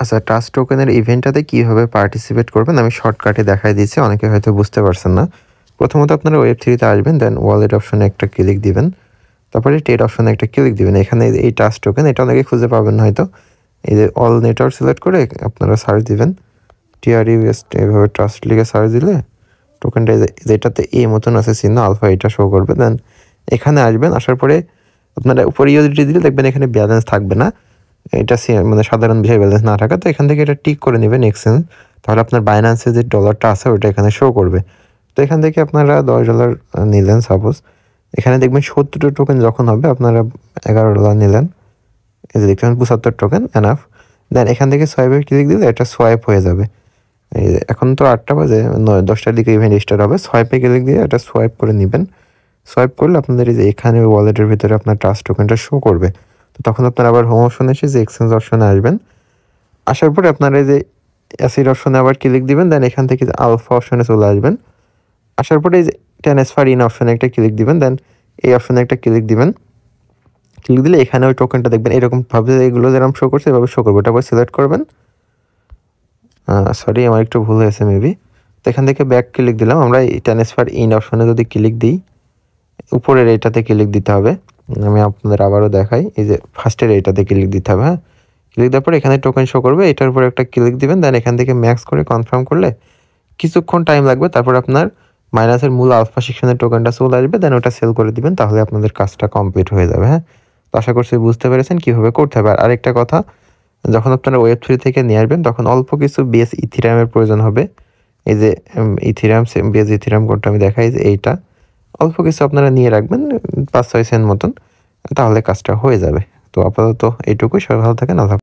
আচ্ছা, ট্রাস্ট টোকেনের ইভেন্টটাতে কিভাবে পার্টিসিপেট করবেন আমি শর্টকাটে দেখায় দিয়েছি। অনেকে হয়তো বুঝতে পারছেন না। প্রথমত আপনারা Web3 তে আসবেন, দেন ওয়ালেট অপশনে একটা ক্লিক দিবেন। তারপরে ট্রেড অপশনে একটা ক্লিক দিবেন। এখানে এই ট্রাস্ট টোকেন এটা অনেকে খুঁজে পাবেন না হয়তো। এই যে অল নেটওয়ার্ক সিলেক্ট করে আপনারা সার্চ দিবেন। TRUST এভাবে ট্রাস্ট লিখে সার্চ দিলে টোকেনটা যেটাতে এ মতন আছে চিহ্ন আলফা এটা শো করবে। দেন এখানে আসবেন, আসার পরে আপনারা উপরে USDT দিলে দেখবেন এখানে ব্যালেন্স থাকবে না। এটা মানে সাধারণ বিষয় ব্যালেন্স না থাকা, তো এখান থেকে এটা টিক করে নেবেন এক্সচেঞ্জ। তাহলে আপনার বাইন্যান্সে যে ডলারটা আছে ওটা এখানে শো করবে। তো এখান থেকে আপনারা $10 নিলেন সাপোজ। এখানে দেখবেন 70 টোকেন যখন হবে আপনারা $11 নিলেন। এই যে দেখবেন 75 টোকেন এনাফ। দেন এখান থেকে সোয়াইপে ক্লিক দিলে এটা সোয়াইপ হয়ে যাবে। এই যে এখন তো 8টা বাজে, 10টার দিকে ইভেন্ট স্টার্ট হবে। সোয়াইপে ক্লিক দিয়ে এটা সোয়াইপ করে নেবেন। সোয়াইপ করলে আপনাদের এই যে এখানে ওয়ালেটের ভিতরে আপনার ট্রাস্ট টোকেনটা শো করবে। তো তখন আপনারা আবার হোম অপশনে এসে যে এক্সচেঞ্জ অপশনে আসবেন। আসার পরে আপনারা এই যে অ্যাসিড অপশনে আবার ক্লিক দিবেন। দেন এখান থেকে যে আলফা অপশনে চলে আসবেন। আসার পরে এই যে ট্রান্সফার ইন অপশনে একটা ক্লিক দিবেন। দেন এই অপশনে একটা ক্লিক দিবেন। ক্লিক দিলে এখানে ওই টোকেনটা দেখবেন এরকমভাবে এগুলো যেরকম শো করছে এভাবে শো করবে। ওটা আবার সিলেক্ট করবেন। সরি, আমার একটু ভুল হয়েছে মেবি। তো এখান থেকে ব্যাক ক্লিক দিলাম। আমরা এই ট্রান্সফার ইন অপশনে যদি ক্লিক দিই, উপরের এইটাতে ক্লিক দিতে হবে। আমি আপনাদের আবারও দেখাই। এই যে ফার্স্টের এইটাতে ক্লিক দিতে হবে। হ্যাঁ, ক্লিক দেওয়ার পরে এখানে টোকেন শো করবে, এটার উপরে একটা ক্লিক দিবেন। দেন এখান থেকে ম্যাক্স করে কনফার্ম করলে কিছুক্ষণ টাইম লাগবে। তারপর আপনার মাইনাসের মূল আলফা সেকশনের টোকেনটা চলে আসবে। দেন ওটা সেল করে দিবেন, তাহলে আপনাদের কাজটা কমপ্লিট হয়ে যাবে। হ্যাঁ, তো আশা করছি বুঝতে পেরেছেন কীভাবে করতে হবে। আর আরেকটা কথা, যখন আপনারা Web3 থেকে নিয়ে আসবেন তখন অল্প কিছু বেস ইথিরিয়ামের প্রয়োজন হবে। এই যে ইথিরিয়াম বেস ইথিরিয়াম কোডটা আমি দেখাই, যে এইটা অল্প কিছু আপনারা নিয়ে রাখবেন, 5-6 সেন্ট মতন, তাহলে কাজটা হয়ে যাবে। তো আপাতত এইটুকুই। সবাই ভালো থাকেন। আল্লাহ।